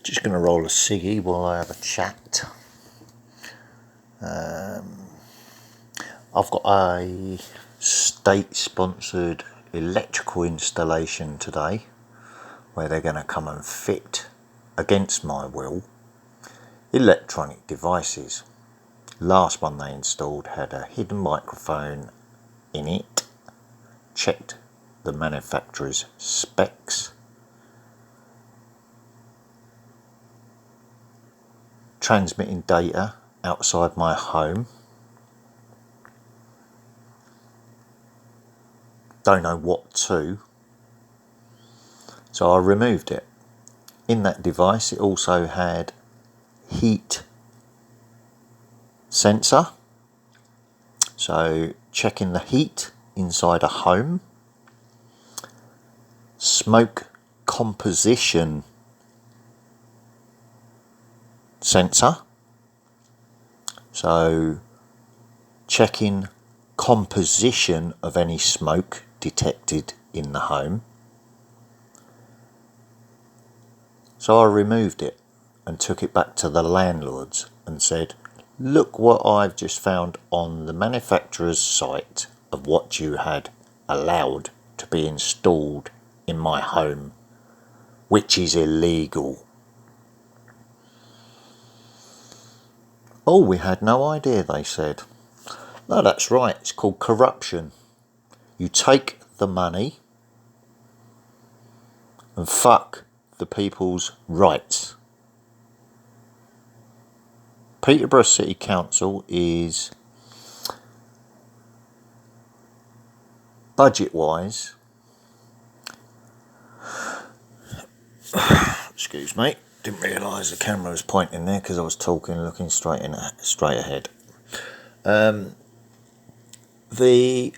Just going to roll a ciggy while I have a chat. I've got a state-sponsored electrical installation today where they're going to come and fit, against my will, electronic devices. Last one they installed had a hidden microphone in it, checked the manufacturer's specs, transmitting data outside my home. Don't know what to, so I removed it. In that device it also had heat sensor, so checking the heat inside a home, smoke composition sensor, so checking composition of any smoke detected in the home. So I removed it and took it back to the landlords and said, look what I've just found on the manufacturer's site of what you had allowed to be installed in my home, which is illegal. Oh, we had no idea, they said. No, that's right, it's called corruption. You take the money and fuck the people's rights. Peterborough City Council is, budget-wise, excuse me, didn't realise the camera was pointing there because I was talking, looking straight ahead. The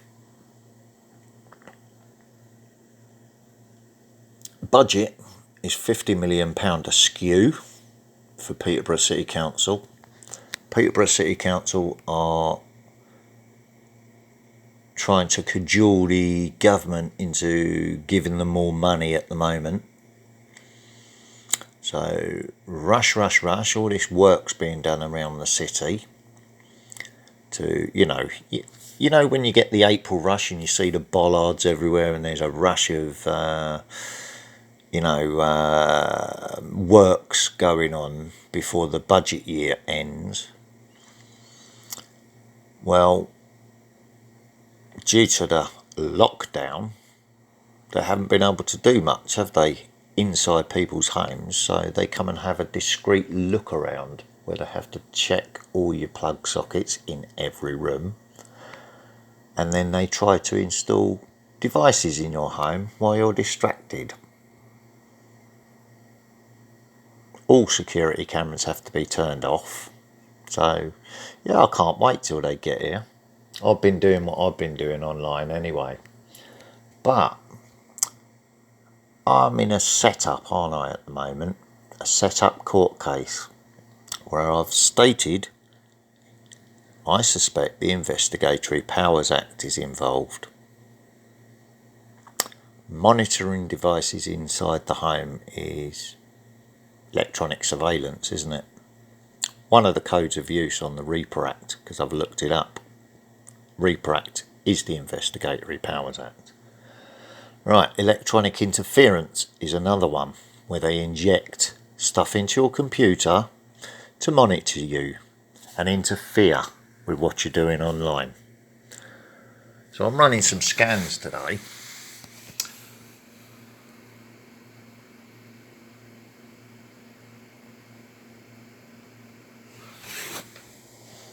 budget is £50 million askew for Peterborough City Council. Peterborough City Council are trying to cajole the government into giving them more money at the moment. So rush, all this work's being done around the city to, you know when you get the April rush and you see the bollards everywhere and there's a rush of works going on before the budget year ends. Well, due to the lockdown, they haven't been able to do much, have they, inside people's homes? So they come and have a discreet look around where they have to check all your plug sockets in every room, and then they try to install devices in your home while you're distracted. All security cameras have to be turned off. So yeah, I can't wait till they get here. I've been doing what I've been doing online anyway. But I'm in a setup, aren't I, at the moment? A set-up court case where I've stated I suspect the Investigatory Powers Act is involved. Monitoring devices inside the home is electronic surveillance, isn't it? One of the codes of use on the Reaper Act, because I've looked it up. Reaper Act is the Investigatory Powers Act. Right, electronic interference is another one where they inject stuff into your computer to monitor you and interfere with what you're doing online. So I'm running some scans today.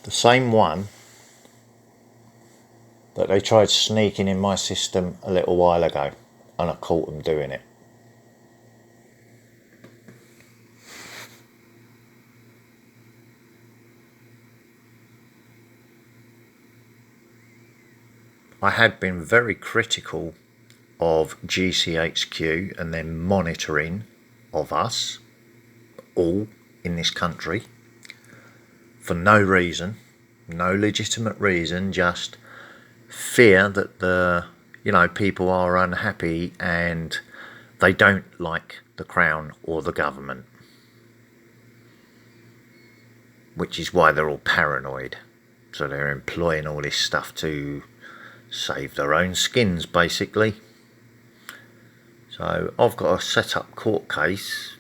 The same one that they tried sneaking in my system a little while ago, and I caught them doing it. I had been very critical of GCHQ and their monitoring of us all in this country for no reason, no legitimate reason, just fear that the people are unhappy and they don't like the Crown or the government. which is why they're all paranoid. So they're employing all this stuff to save their own skins, basically. So I've got a set up court case,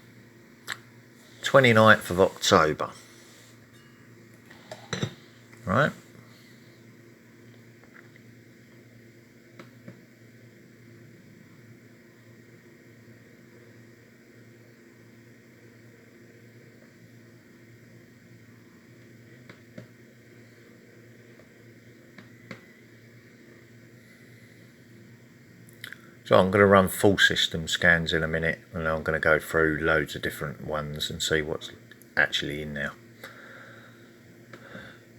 29th of October, right? So I'm going to run full system scans in a minute, and I'm going to go through loads of different ones and see what's actually in there.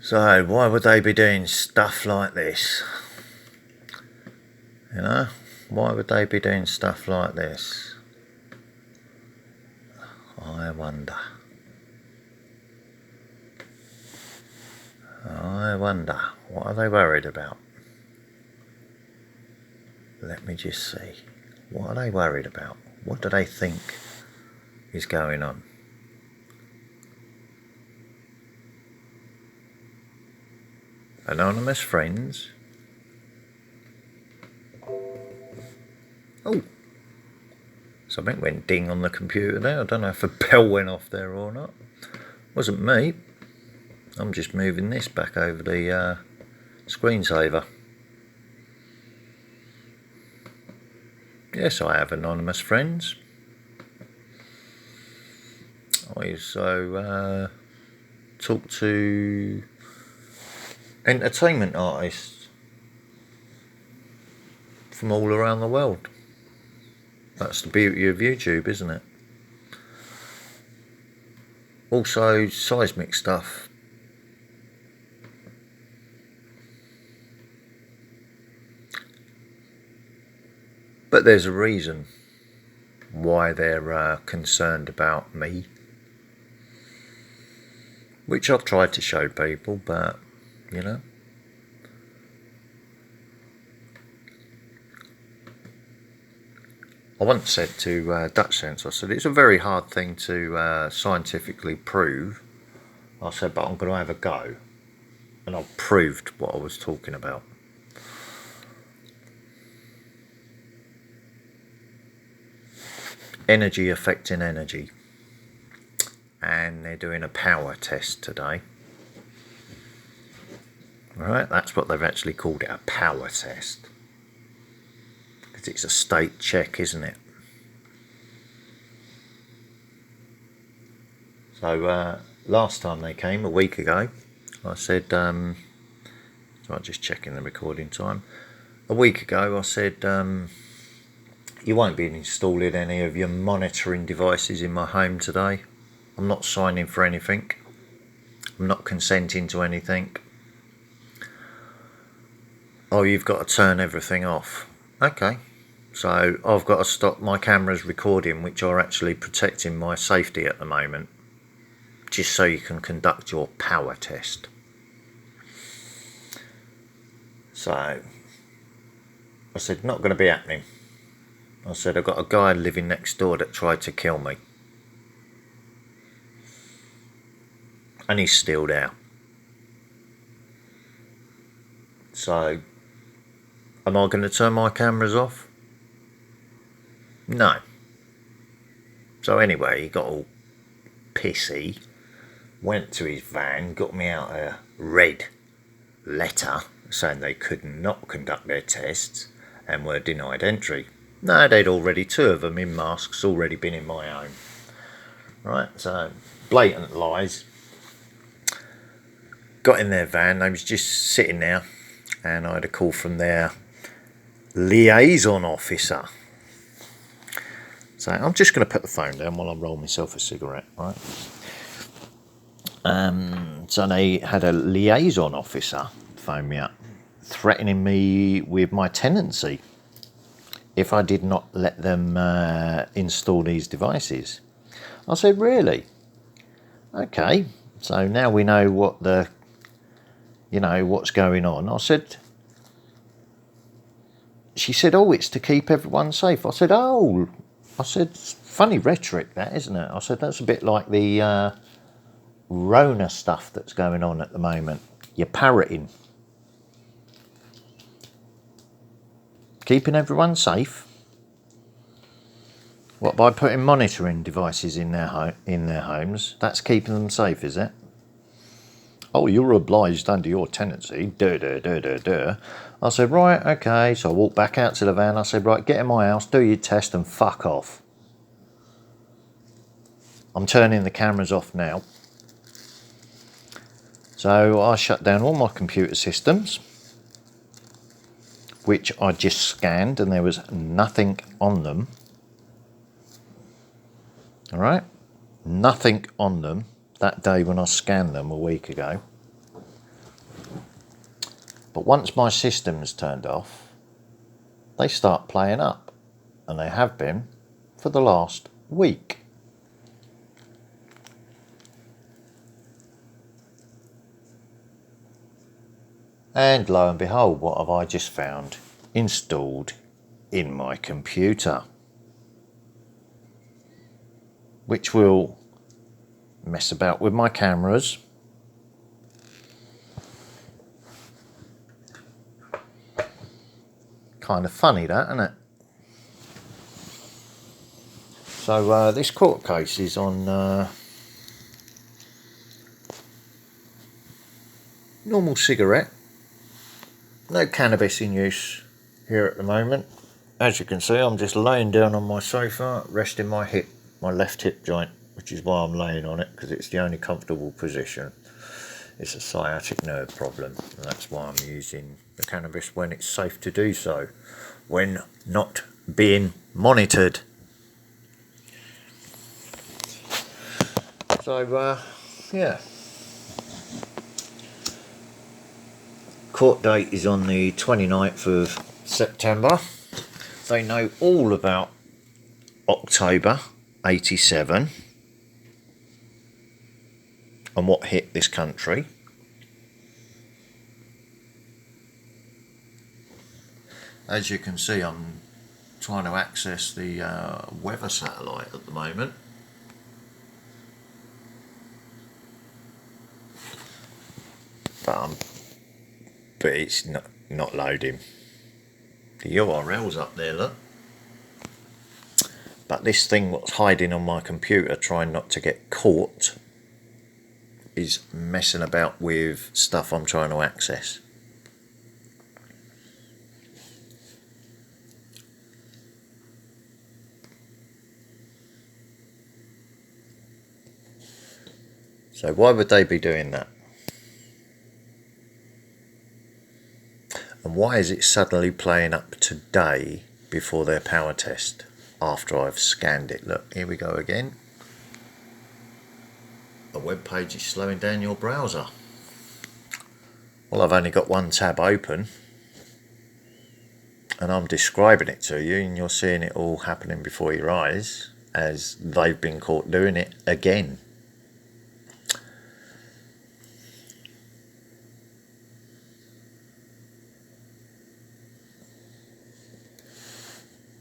So why would they be doing stuff like this? You know, why would they be doing stuff like this? I wonder. What are they worried about? Let me just see. What are they worried about? What do they think is going on? Anonymous friends. Oh, something went ding on the computer there. I don't know if a bell went off there or not. Wasn't me. I'm just moving this back over the screensaver. Yes, I have anonymous friends. I also talk to entertainment artists from all around the world. That's the beauty of YouTube, isn't it? Also seismic stuff. But there's a reason why they're concerned about me, which I've tried to show people, but you know, I once said to Dutch Sense, I said, it's a very hard thing to scientifically prove. I said, but I'm going to have a go, and I've proved what I was talking about. Energy affecting energy, and they're doing a power test today. Right, that's what they've actually called it, a power test, because it's a state check, isn't it? So last time they came, a week ago, I said, so I'm just checking the recording time. A week ago I said, you won't be installing any of your monitoring devices in my home today. I'm not signing for anything. I'm not consenting to anything. Oh, you've got to turn everything off. Okay. So I've got to stop my cameras recording, which are actually protecting my safety at the moment, just so you can conduct your power test. So I said, not going to be happening. I said, I've got a guy living next door that tried to kill me, and he's still there. So am I going to turn my cameras off? No. So anyway, he got all pissy, went to his van, got me out a red letter saying they could not conduct their tests and were denied entry. No, they'd already, 2 of them in masks, already been in my home. Right, so blatant lies. Got in their van, they was just sitting there, and I had a call from their liaison officer. So I'm just going to put the phone down while I roll myself a cigarette, right? So they had a liaison officer phone me up, threatening me with my tenancy if I did not let them install these devices. I said, really? Okay, so now we know what what's going on. I said, she said, oh, it's to keep everyone safe. I said, funny rhetoric that, isn't it? I said, that's a bit like the Rona stuff that's going on at the moment. You're parroting. Keeping everyone safe. What, by putting monitoring devices in their homes? That's keeping them safe, is it? Oh, you're obliged under your tenancy. Duh, duh, duh, duh, duh. I said, right, okay. So I walked back out to the van. I said, right, get in my house, do your test and fuck off. I'm turning the cameras off now. So I shut down all my computer systems, which I just scanned, and there was nothing on them. All right, nothing on them that day when I scanned them a week ago. But once my system's turned off, they start playing up, and they have been for the last week. And lo and behold, what have I just found installed in my computer, which will mess about with my cameras. Kind of funny that, isn't it? So this court case is on normal cigarette. No cannabis in use here at the moment. As you can see, I'm just laying down on my sofa, resting my left hip joint, which is why I'm laying on it, because it's the only comfortable position. It's a sciatic nerve problem, and that's why I'm using the cannabis when it's safe to do so, when not being monitored. So, yeah. Court date is on the 29th of September. They know all about October 87 and what hit this country. As you can see, I'm trying to access the weather satellite at the moment. But it's not loading. The URL's up there, look. But this thing what's hiding on my computer, trying not to get caught, is messing about with stuff I'm trying to access. So why would they be doing that? And why is it suddenly playing up today before their power test after I've scanned it? Look, here we go again. A web page is slowing down your browser. Well, I've only got one tab open and I'm describing it to you, and you're seeing it all happening before your eyes as they've been caught doing it again.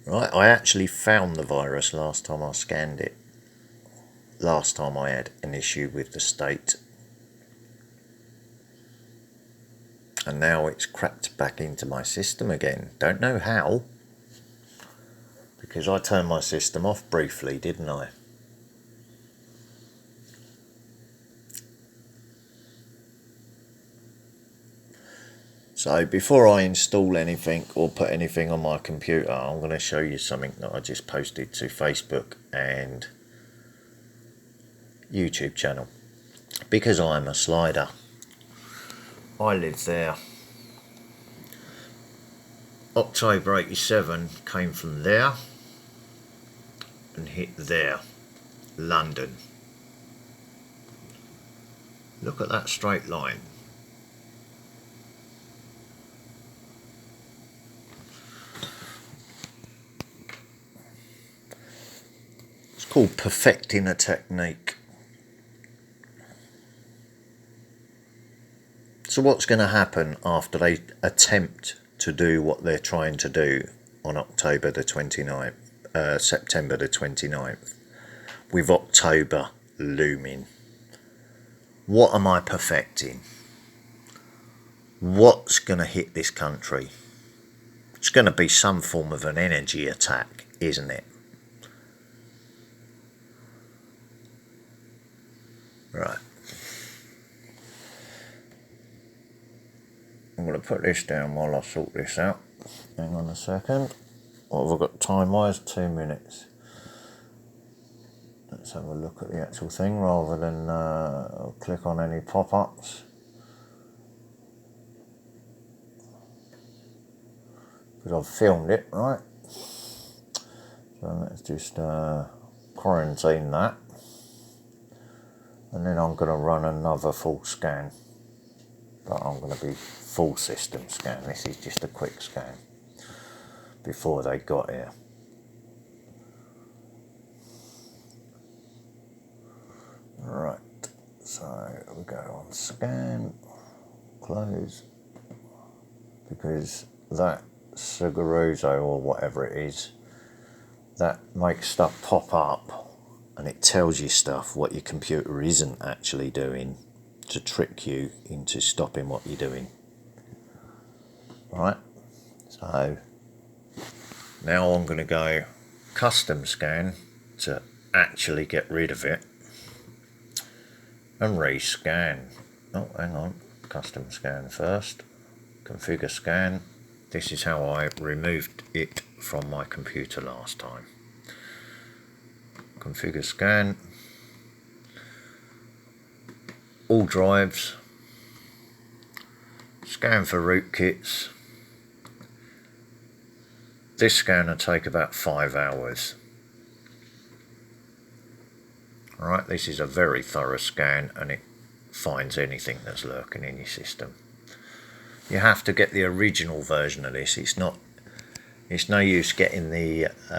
Right, I actually found the virus last time I scanned it. Last time I had an issue with the state. And now it's crept back into my system again. Don't know how. Because I turned my system off briefly, didn't I? So before I install anything or put anything on my computer, I'm going to show you something that I just posted to Facebook and YouTube channel. Because I'm a slider, I lived there. October 87 came from there and hit there, London. Look at that straight line. It's called perfecting a technique. So what's going to happen after they attempt to do what they're trying to do on October the 29th, September the 29th, with October looming? What am I perfecting? What's going to hit this country? It's going to be some form of an energy attack, isn't it? Right. I'm going to put this down while I sort this out. Hang on a second. What have I got time-wise? 2 minutes. Let's have a look at the actual thing rather than click on any pop-ups. Because I've filmed it, right? So let's just quarantine that. And then I'm going to run another full scan. But I'm going to be full system scan. This is just a quick scan before they got here. Right, so we go on scan, close, because that Suggeruzo or whatever it is, that makes stuff pop up and it tells you stuff what your computer isn't actually doing to trick you into stopping what you're doing. Right, so now I'm going to go custom scan to actually get rid of it and rescan. Oh, hang on, custom scan first, configure scan. This is how I removed it from my computer last time. Configure scan, all drives, scan for rootkits. This scan will take about 5 hours. Alright, this is a very thorough scan and it finds anything that's lurking in your system. You have to get the original version of this. It's no use getting the